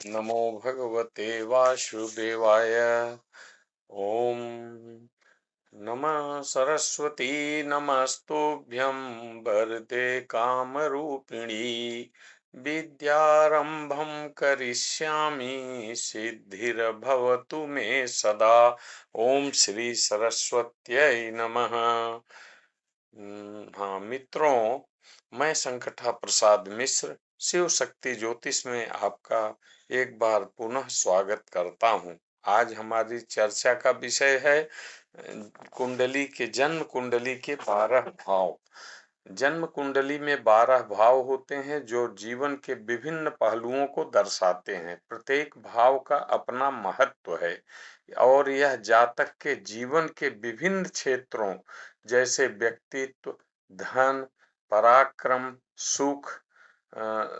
नमो भगवते वासुदेवाय। ओम नमः सरस्वती नमस्तुभ्यं वरदे कामरूपिणी विद्यारंभं करिष्यामि सिद्धिर्भवतु मे सदा। ओम श्री सरस्वत्यै नमः। हाँ मित्रों, मैं संकटा प्रसाद मिश्र शिव शक्ति ज्योतिष में आपका एक बार पुनः स्वागत करता हूँ। आज हमारी चर्चा का विषय है कुंडली के जन्म कुंडली के 12 भाव। जन्म कुंडली में 12 भाव होते हैं जो जीवन के विभिन्न पहलुओं को दर्शाते हैं। प्रत्येक भाव का अपना महत्व है और यह जातक के जीवन के विभिन्न क्षेत्रों जैसे व्यक्तित्व, धन, पराक्रम, सुख,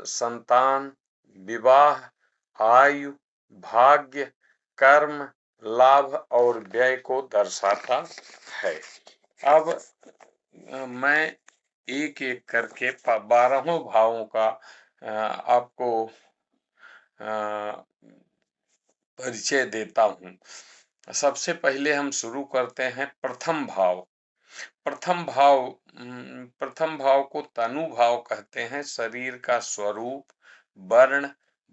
संतान, विवाह, आयु, भाग्य, कर्म, लाभ और व्यय को दर्शाता है। अब मैं एक एक करके 12 भावों का आपको परिचय देता हूँ। सबसे पहले हम शुरू करते हैं प्रथम भाव। प्रथम भाव को तनु भाव कहते हैं। शरीर का स्वरूप, वर्ण,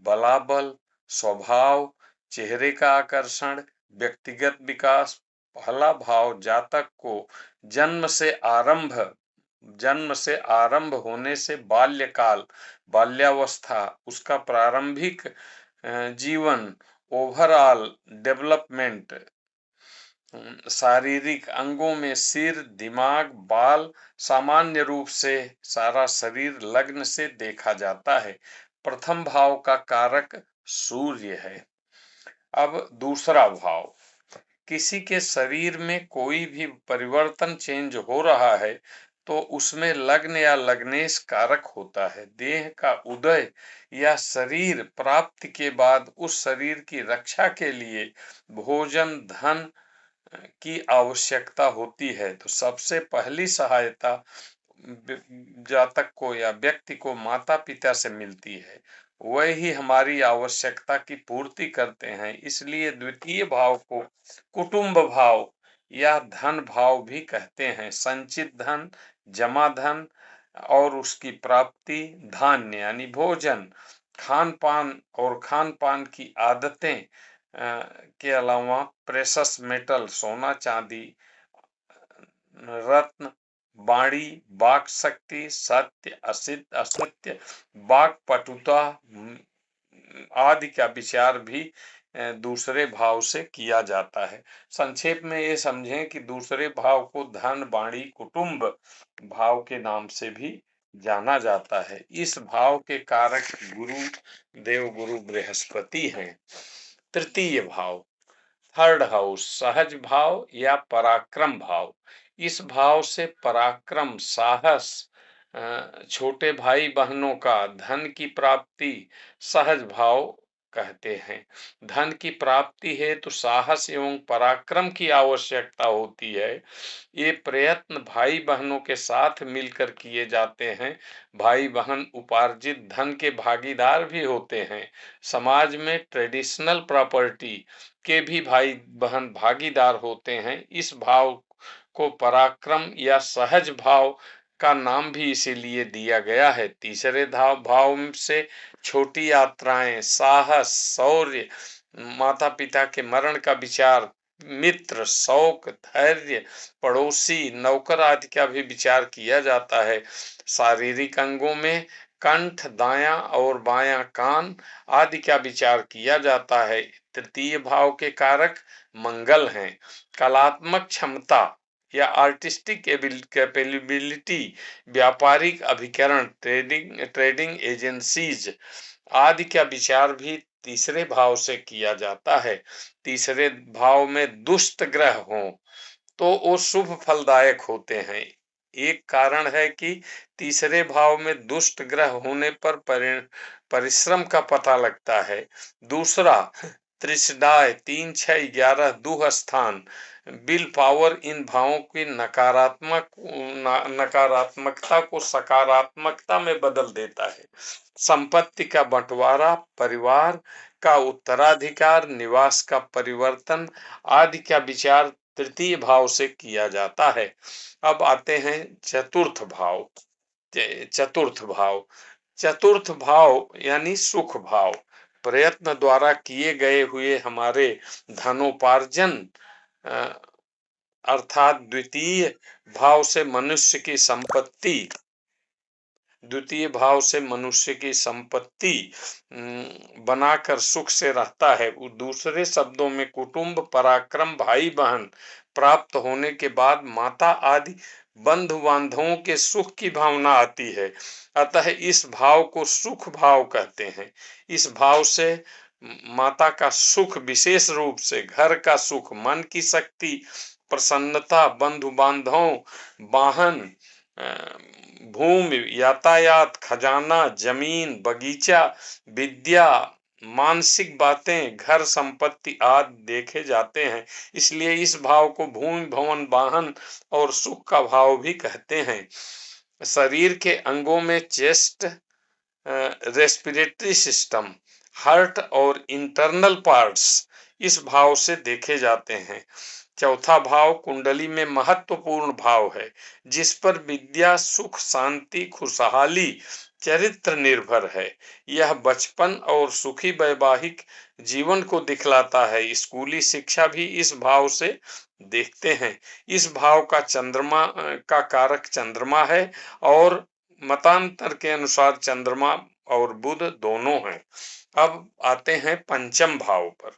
बलाबल, स्वभाव, चेहरे का आकर्षण, व्यक्तिगत विकास। पहला भाव जातक को जन्म से आरंभ होने से बाल्यकाल, बाल्यावस्था, उसका प्रारंभिक जीवन, ओवरऑल डेवलपमेंट, शारीरिक अंगों में सिर, दिमाग, बाल, सामान्य रूप से सारा शरीर लग्न से देखा जाता है। प्रथम भाव का कारक सूर्य है। अब दूसरा भाव, किसी के शरीर में कोई भी परिवर्तन चेंज हो रहा है तो उसमें लग्न या लग्नेश कारक होता है। देह का उदय या शरीर प्राप्ति के बाद उस शरीर की रक्षा के लिए भोजन, धन की आवश्यकता होती है। तो सबसे पहली सहायता जातक को या व्यक्ति को माता पिता से मिलती है। वही हमारी आवश्यकता की पूर्ति करते हैं। इसलिए द्वितीय भाव को कुटुंब भाव या धन भाव भी कहते हैं। संचित धन, जमा धन और उसकी प्राप्ति, धान्य यानी भोजन, खान पान की आदतें के अलावा प्रेशस मेटल, सोना चांदी, रत्न, वाणी, वाक शक्ति, सत्य, असत्य, वाक पटुता आदि का विचार भी दूसरे भाव से किया जाता है। संक्षेप में ये समझें कि दूसरे भाव को धन, वाणी, कुटुंब भाव के नाम से भी जाना जाता है। इस भाव के कारक गुरु बृहस्पति हैं। तृतीय भाव, थर्ड हाउस, सहज भाव या पराक्रम भाव। इस भाव से पराक्रम, साहस, छोटे भाई बहनों का, धन की प्राप्ति सहज भाव कहते हैं। धन की प्राप्ति है तो साहस एवं पराक्रम की आवश्यकता होती है। ये प्रयत्न भाई बहनों के साथ मिलकर किए जाते हैं। भाई बहन उपार्जित धन के भागीदार भी होते हैं। समाज में ट्रेडिशनल प्रॉपर्टी के भी भाई बहन भागीदार होते हैं। इस भाव को पराक्रम या सहज भाव का नाम भी इसीलिए दिया गया है। तीसरे भाव से छोटी यात्राएं, साहस, शौर्य, माता पिता के मरण का विचार, मित्र, शौक, धैर्य, पड़ोसी, नौकर आदि का भी विचार किया जाता है। शारीरिक अंगों में कंठ, दायां और बायां कान आदि का विचार किया जाता है। तृतीय भाव के कारक मंगल हैं। कलात्मक क्षमता या आर्टिस्टिक कैपेबिलिटी, व्यापारिक अभिकरण, ट्रेडिंग एजेंसीज आदि का विचार भी तीसरे भाव से किया जाता है। तीसरे भाव में दुष्ट ग्रह हों तो वो शुभ फलदायक होते हैं। एक कारण है कि तीसरे भाव में दुष्ट ग्रह होने पर परिश्रम का पता लगता है। दूसरा, त्रिशदाय 3 6 11 दुह स्थान। विल पावर इन भावों की नकारात्मकता को सकारात्मकता में बदल देता है। संपत्ति का बंटवारा, परिवार का उत्तराधिकार, निवास का परिवर्तन आदि का विचार तृतीय भाव से किया जाता है। अब आते हैं चतुर्थ भाव। चतुर्थ भाव चतुर्थ भाव यानी सुख भाव। प्रयत्न द्वारा किए गए हुए हमारे धनोपार्जन अर्थात द्वितीय भाव से मनुष्य की संपत्ति, द्वितीय भाव से मनुष्य की संपत्ति बनाकर सुख से रहता है। दूसरे शब्दों में कुटुंब, पराक्रम, भाई बहन प्राप्त होने के बाद माता आदि बंधु बांधवों के सुख की भावना आती है। अतः इस भाव को सुख भाव कहते हैं। इस भाव से माता का सुख विशेष रूप से घर का सुख, मन की शक्ति, प्रसन्नता, बंधु बांधवों, वाहन, भूमि, यातायात, खजाना, जमीन, बगीचा, विद्या, मानसिक बातें, घर संपत्ति आदि देखे जाते हैं। इसलिए इस भाव को भूमि, भवन, वाहन और सुख का भाव भी कहते हैं। शरीर के अंगों में चेस्ट, रेस्पिरेटरी सिस्टम, हार्ट और इंटरनल पार्ट्स इस भाव से देखे जाते हैं। चौथा भाव कुंडली में महत्वपूर्ण भाव है, जिस पर विद्या, सुख, शांति, खुशहाली, चरित्र निर्भर है। यह बचपन और सुखी वैवाहिक जीवन को दिखलाता है। स्कूली शिक्षा भी इस भाव से देखते हैं। इस भाव का चंद्रमा का कारक चंद्रमा है और मतांतर के अनुसार चंद्रमा और बुध दोनों हैं। अब आते हैं पंचम भाव पर।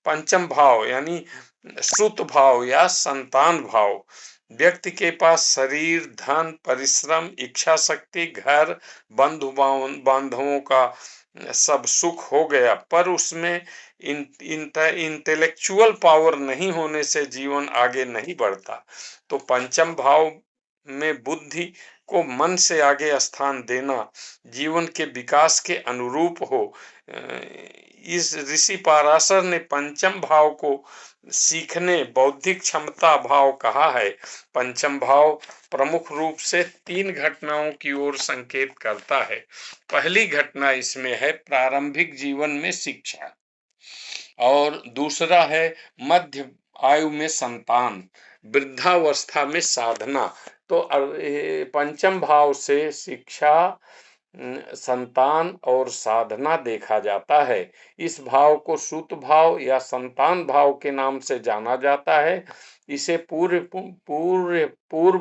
पंचम भाव यानी श्रुत भाव या संतान भाव। व्यक्ति के पास शरीर, धन, परिश्रम, इच्छा शक्ति, घर, बंधु बांधवों का सब सुख हो गया, पर उसमें इंटेलेक्चुअल पावर नहीं होने से जीवन आगे नहीं बढ़ता। तो पंचम भाव में बुद्धि को मन से आगे स्थान देना जीवन के विकास के अनुरूप हो। इस ऋषि पाराशर ने पंचम भाव को सीखने बौद्धिक क्षमता भाव कहा है। पंचम भाव प्रमुख रूप से 3 घटनाओं की ओर संकेत करता है। पहली घटना इसमें है प्रारंभिक जीवन में शिक्षा और दूसरा है मध्य आयु में संतान, वृद्धावस्था में साधना। तो पंचम भाव से शिक्षा, संतान और साधना देखा जाता है। इस भाव को सूत भाव या संतान भाव के नाम से जाना जाता है। इसे पूर्व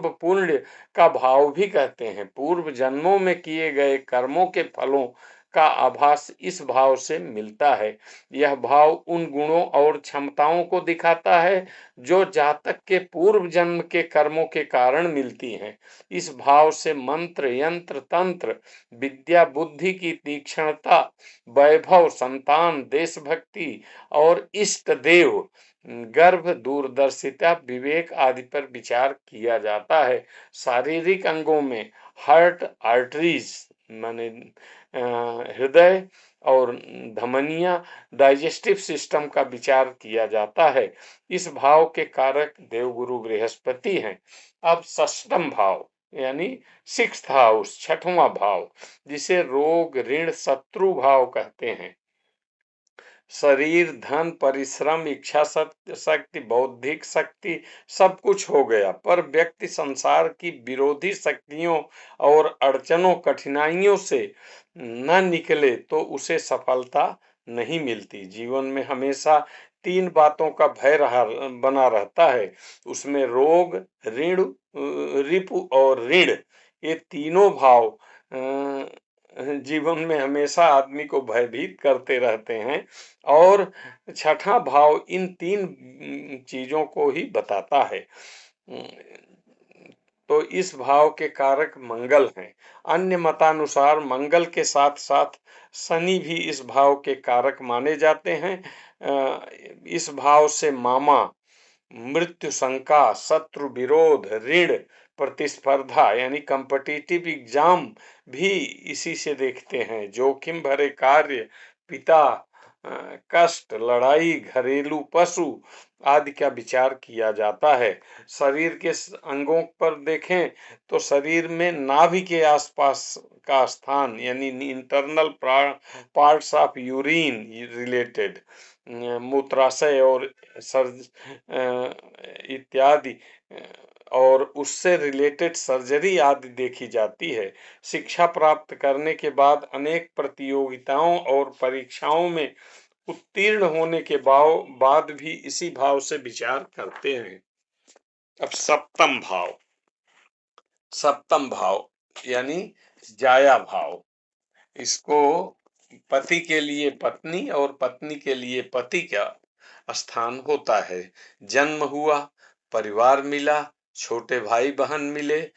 पुण्य का भाव भी कहते हैं। पूर्व जन्मों में किए गए कर्मों के फलों का आभास इस भाव से मिलता है। यह भाव उन गुणों और क्षमताओं को दिखाता है जो जातक के पूर्व जन्म के कर्मों के कारण मिलती हैं। इस भाव से मंत्र, यंत्र, तंत्र, विद्या, बुद्धि की तीक्ष्णता, वैभव, संतान, देशभक्ति और इष्ट देव, गर्भ, दूरदर्शिता, विवेक आदि पर विचार किया जाता है। शारीरिक अंगों में हार्ट, आर्टरीज माने हृदय और धमनियां, डाइजेस्टिव सिस्टम का विचार किया जाता है। इस भाव के कारक देवगुरु बृहस्पति हैं। अब षष्ठम भाव यानी 6th हाउस, छठवां भाव, जिसे रोग, ऋण, शत्रु भाव कहते हैं। शरीर, धन, परिश्रम, इच्छा शक्ति, बौद्धिक शक्ति सब कुछ हो गया, पर व्यक्ति संसार की विरोधी शक्तियों और अड़चनों, कठिनाइयों से न निकले तो उसे सफलता नहीं मिलती। जीवन में हमेशा 3 बातों का भय बना रहता है। उसमें रोग, ऋण, रिपु और ऋण, ये तीनों भाव जीवन में हमेशा आदमी को भयभीत करते रहते हैं और छठा भाव इन 3 चीजों को ही बताता है। तो इस भाव के कारक मंगल हैं। अन्य मतानुसार मंगल के साथ साथ शनि भी इस भाव के कारक माने जाते हैं। इस भाव से मामा, मृत्यु शंका, शत्रु विरोध, ऋण, प्रतिस्पर्धा यानी कॉम्पिटिटिव एग्जाम भी इसी से देखते हैं। जोखिम भरे कार्य, पिता कष्ट, लड़ाई, घरेलू पशु आदि का विचार किया जाता है। शरीर के अंगों पर देखें तो शरीर में नाभि के आसपास का स्थान यानी internal parts of urine related मूत्राशय और इत्यादि और उससे रिलेटेड सर्जरी आदि देखी जाती है। शिक्षा प्राप्त करने के बाद अनेक प्रतियोगिताओं और परीक्षाओं में उत्तीर्ण होने के बाद भी इसी भाव से विचार करते हैं। अब सप्तम भाव यानी जाया भाव, इसको पति के लिए पत्नी और पत्नी के लिए पति का स्थान होता है। जन्म हुआ, परिवार मिला, छोटे भाई बहन मिले,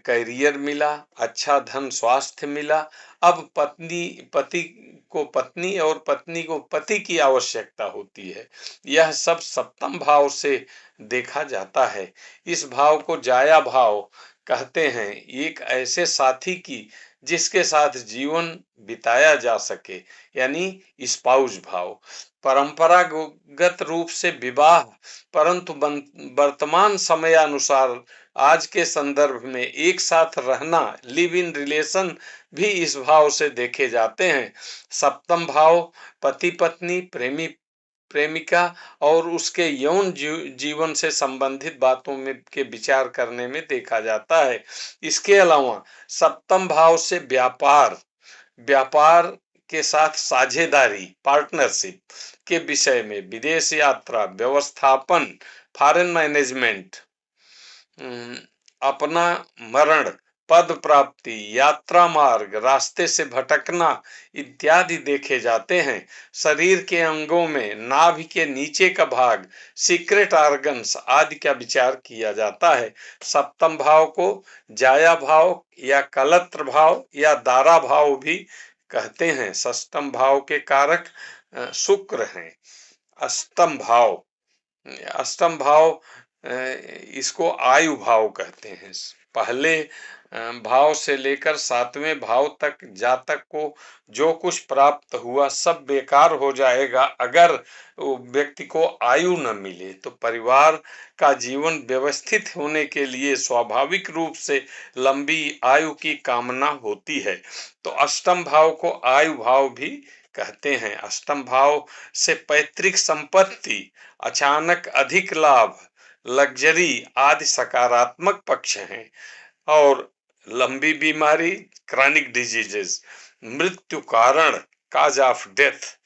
करियर मिला, अच्छा धन स्वास्थ्य मिला। अब पति को पत्नी और पत्नी को पति की आवश्यकता होती है। यह सब सप्तम भाव से देखा जाता है। इस भाव को जाया भाव कहते हैं। एक ऐसे साथी की जिसके साथ जीवन बिताया जा सके यानी स्पाउस भाव। परंपरागत रूप से विवाह, परंतु वर्तमान समयानुसार आज के संदर्भ में एक साथ रहना, लिव इन रिलेशन भी इस भाव से देखे जाते हैं। सप्तम भाव पति पत्नी, प्रेमी प्रेमिका और उसके यौन जीवन से संबंधित बातों में के विचार करने में देखा जाता है। इसके अलावा सप्तम भाव से व्यापार के साथ साझेदारी, पार्टनरशिप के विषय में, विदेश यात्रा, व्यवस्थापन, फॉरेन मैनेजमेंट, अपना मरण, पद प्राप्ति, यात्रा मार्ग, रास्ते से भटकना इत्यादि देखे जाते हैं। शरीर के अंगों में नाभि के नीचे का भाग, सीक्रेट ऑर्गन्स आदि का विचार किया जाता है। सप्तम भाव को जाया भाव या कलत्र भाव या दारा भाव भी कहते हैं। षष्ठम भाव के कारक शुक्र हैं। अष्टम भाव इसको आयु भाव कहते हैं। पहले भाव से लेकर सातवें भाव तक जातक को जो कुछ प्राप्त हुआ सब बेकार हो जाएगा अगर व्यक्ति को आयु न मिले। तो परिवार का जीवन व्यवस्थित होने के लिए स्वाभाविक रूप से लंबी आयु की कामना होती है। तो अष्टम भाव को आयु भाव भी कहते हैं। अष्टम भाव से पैतृक संपत्ति, अचानक अधिक लाभ, लग्जरी आदि सकारात्मक पक्ष हैं। और लंबी बीमारी, क्रॉनिक डिजीजेस, मृत्यु कारण, काज ऑफ डेथ,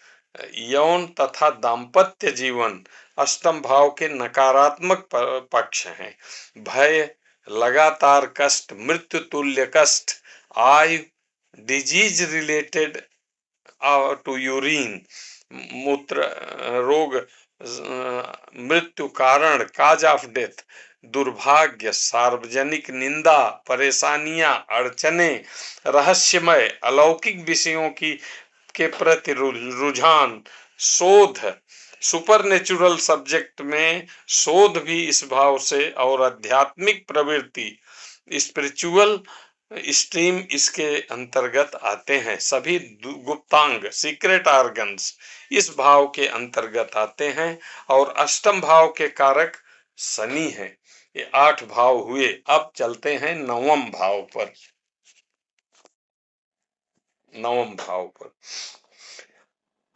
यौन तथा दाम्पत्य जीवन अष्टम भाव के नकारात्मक पक्ष हैं। भय, लगातार कष्ट, मृत्यु तुल्य कष्ट, आयु, डिजीज रिलेटेड टू यूरिन, मूत्र रोग, मृत्यु कारण, काज ऑफ डेथ, दुर्भाग्य, सार्वजनिक निंदा, परेशानियां, अड़चने, रहस्यमय अलौकिक विषयों की के प्रति रुझान, शोध, सुपरनेचुरल सब्जेक्ट में शोध भी इस भाव से, और आध्यात्मिक प्रवृत्ति, स्पिरिचुअल स्ट्रीम इसके अंतर्गत आते हैं। सभी गुप्तांग, सीक्रेट ऑर्गन्स इस भाव के अंतर्गत आते हैं। और अष्टम भाव के कारक शनि है। ये 8 भाव हुए। अब चलते हैं नवम भाव पर।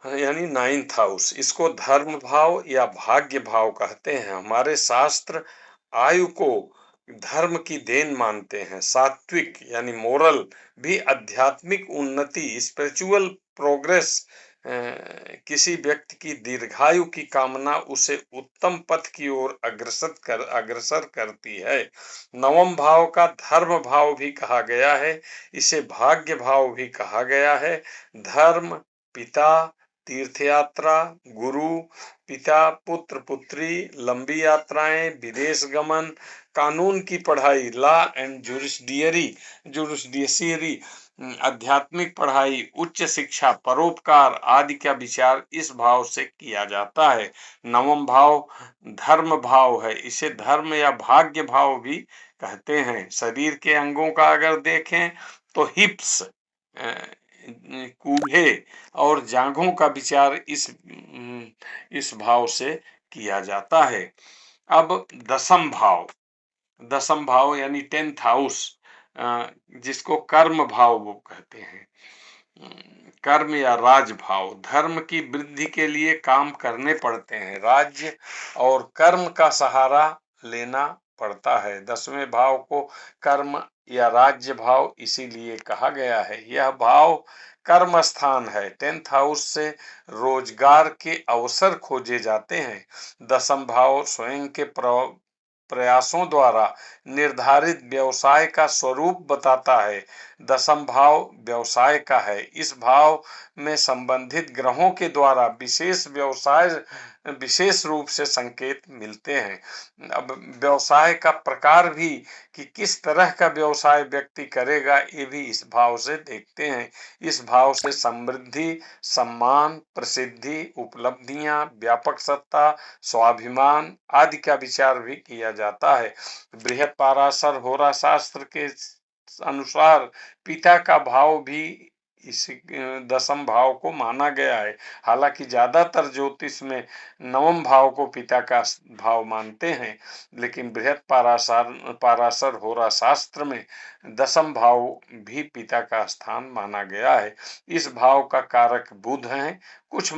यानी 9th हाउस, इसको धर्म भाव या भाग्य भाव कहते हैं। हमारे शास्त्र आयु को धर्म की देन मानते हैं। सात्विक यानी मोरल भी आध्यात्मिक उन्नति, स्पिरिचुअल प्रोग्रेस, किसी व्यक्ति की दीर्घायु की कामना उसे उत्तम पथ की ओर अग्रसर करती है। नवम भाव का धर्म भाव भी कहा गया है, इसे भाग्य भाव भी कहा गया है। धर्म, पिता, तीर्थ यात्रा, गुरु, पिता, पुत्र पुत्री, लंबी यात्राएं, विदेश गमन, कानून की पढ़ाई, लॉ एंड जुडिशियरी, आध्यात्मिक पढ़ाई, उच्च शिक्षा, परोपकार आदि का विचार इस भाव से किया जाता है। नवम भाव धर्म भाव है, इसे धर्म या भाग्य भाव भी कहते हैं। शरीर के अंगों का अगर देखें तो हिप्स कूल्हे और जांघों का विचार इस भाव से किया जाता है। अब दसम भाव यानी 10th हाउस, जिसको कर्म भाव वो कहते हैं। कर्म या राज भाव, धर्म की वृद्धि के लिए काम करने पड़ते हैं, राज्य और कर्म का सहारा लेना पड़ता है। 10वें भाव को कर्म या राज्य भाव इसीलिए कहा गया है। यह भाव कर्म स्थान है। 10th हाउस से रोजगार के अवसर खोजे जाते हैं। दसम भाव स्वयं के प्रयासों द्वारा निर्धारित व्यवसाय का स्वरूप बताता है। दसम भाव व्यवसाय का है। इस भाव में संबंधित ग्रहों के द्वारा विशेष व्यवसाय विशेष रूप से संकेत मिलते हैं। अब व्यवसाय का प्रकार भी, कि किस तरह का व्यवसाय व्यक्ति करेगा, ये भी इस भाव से देखते हैं। इस भाव से समृद्धि, सम्मान, प्रसिद्धि, उपलब्धियां, व्यापक सत्ता, स्वाभिमान आदि का विचार भी किया जाता है। बृहद पाराशर होरा शास्त्र के अनुसार पिता का भाव भी इस दसम भाव को माना गया है। हालांकि ज्यादातर ज्योतिष में नवम भाव को पिता का भाव मानते हैं, लेकिन बृहद पाराशर होरा शास्त्र में दसम भाव भी पिता का स्थान माना गया है। इस भाव का कारक बुध है। कुछ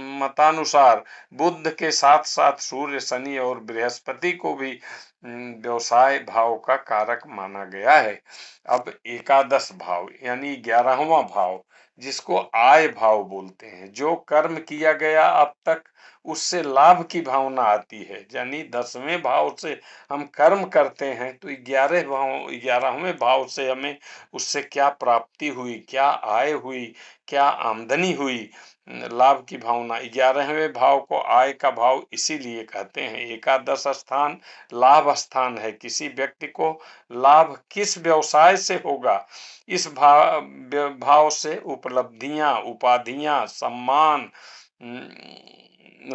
मतानुसार बुध के साथ साथ सूर्य, शनि और बृहस्पति को भी व्यवसाय भाव का कारक माना गया है। अब एकादश भाव यानी 11वां भाव, जिसको आय भाव बोलते हैं, जो कर्म किया गया अब तक उससे लाभ की भावना आती है। यानी 10वें भाव से हम कर्म करते हैं तो 11वें भाव से हमें उससे क्या प्राप्ति हुई, क्या आय हुई, क्या आमदनी हुई, लाभ की भावना। 11वें भाव को आय का भाव इसीलिए कहते हैं। एकादश स्थान लाभ स्थान है। किसी व्यक्ति को लाभ किस व्यवसाय से होगा, इस भाव से उपलब्धियां, उपाधियां,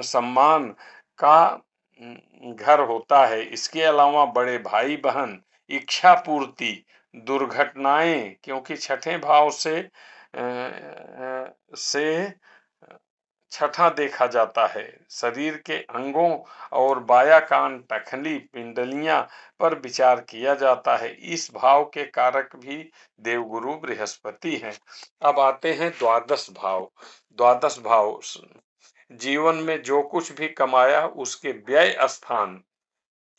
सम्मान का घर होता है। इसके अलावा बड़े भाई बहन, इच्छा पूर्ति, दुर्घटनाएं, क्योंकि छठे भाव से छठा देखा जाता है। शरीर के अंगों और बाया कान, टखली, पिंडलियां पर विचार किया जाता है। इस भाव के कारक भी देवगुरु बृहस्पति हैं। अब आते हैं द्वादश भाव। द्वादश भाव जीवन में जो कुछ भी कमाया उसके व्यय स्थान,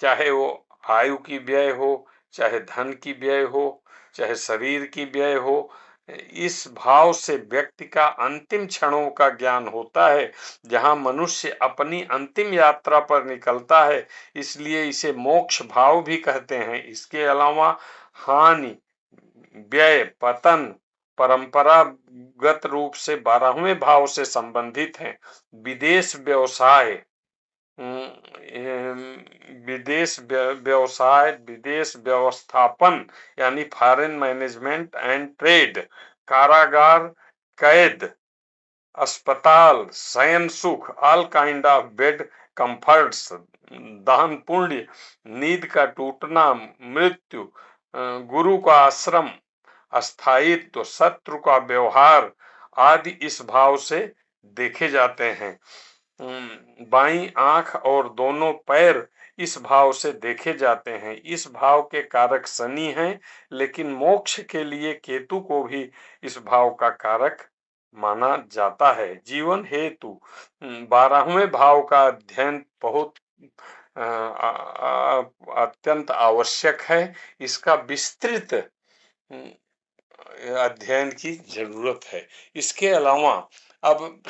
चाहे वो आयु की व्यय हो, चाहे धन की व्यय हो, चाहे शरीर की व्यय हो, इस भाव से व्यक्ति का अंतिम क्षणों का ज्ञान होता है, जहां मनुष्य अपनी अंतिम यात्रा पर निकलता है। इसलिए इसे मोक्ष भाव भी कहते हैं। इसके अलावा हानि, व्यय, पतन परंपरागत रूप से 12वें भाव से संबंधित हैं। विदेश व्यवसाय, विदेश व्यवसाय, विदेश व्यवस्थापन यानी फॉरेन मैनेजमेंट एंड ट्रेड, कारागार, कैद, अस्पताल, शयन सुख, all kind of bed comforts, दान पुण्य, नींद का टूटना, मृत्यु, गुरु का आश्रम, अस्थायित्व, शत्रु का व्यवहार आदि इस भाव से देखे जाते हैं। बाईं आंख और दोनों पैर इस भाव से देखे जाते हैं। इस भाव के कारक शनि हैं, लेकिन मोक्ष के लिए केतु को भी इस भाव का कारक माना जाता है। जीवन हेतु 12वें भाव का अध्ययन बहुत अत्यंत आवश्यक है। इसका विस्तृत अध्ययन की जरूरत है। इसके अलावा अब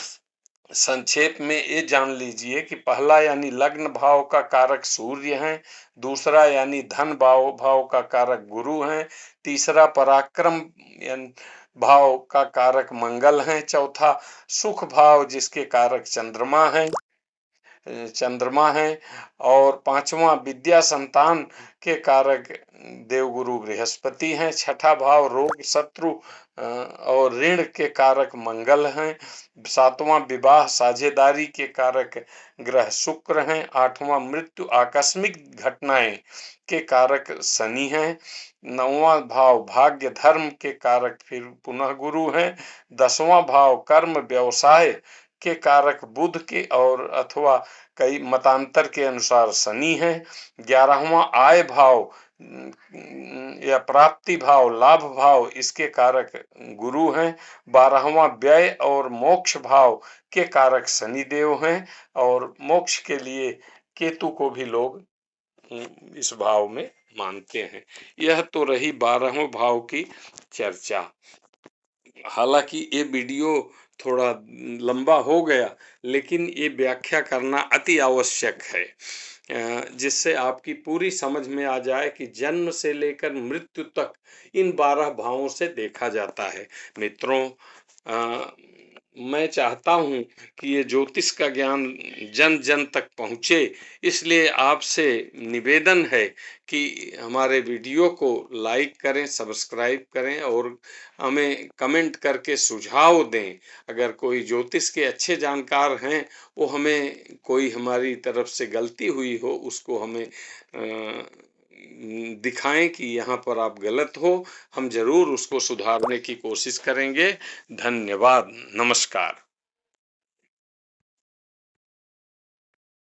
संक्षेप में ये जान लीजिए कि पहला यानी लग्न भाव का कारक सूर्य है, दूसरा यानी धन भाव का कारक गुरु है, तीसरा पराक्रम भाव का कारक मंगल है, चौथा सुख भाव जिसके कारक चंद्रमा है, और पांचवा विद्या संतान के कारक देवगुरु बृहस्पति हैं। छठा भाव रोग, शत्रु और ऋण के कारक मंगल हैं। सातवां विवाह साझेदारी के कारक ग्रह शुक्र हैं। आठवां मृत्यु आकस्मिक घटनाएं के कारक शनि हैं। 9वां भाव भाग्य धर्म के कारक फिर पुनः गुरु हैं। 10वां भाव कर्म व्यवसाय के कारक बुध के और अथवा कई मतांतर के अनुसार शनि है। 11वां आय भाव या प्राप्ति भाव लाभ भाव इसके कारक गुरु हैं। 12वां व्यय और मोक्ष भाव के कारक शनिदेव हैं और मोक्ष के लिए केतु को भी लोग इस भाव में मानते हैं। यह तो रही 12वें भाव की चर्चा। हालांकि ये वीडियो थोड़ा लंबा हो गया, लेकिन ये व्याख्या करना अति आवश्यक है, जिससे आपकी पूरी समझ में आ जाए कि जन्म से लेकर मृत्यु तक इन 12 भावों से देखा जाता है। मित्रों, मैं चाहता हूं कि ये ज्योतिष का ज्ञान जन जन तक पहुंचे, इसलिए आपसे निवेदन है कि हमारे वीडियो को लाइक करें, सब्सक्राइब करें और हमें कमेंट करके सुझाव दें। अगर कोई ज्योतिष के अच्छे जानकार हैं, वो हमें कोई हमारी तरफ से गलती हुई हो उसको हमें दिखाएं कि यहाँ पर आप गलत हो। हम जरूर उसको सुधारने की कोशिश करेंगे। धन्यवाद। नमस्कार।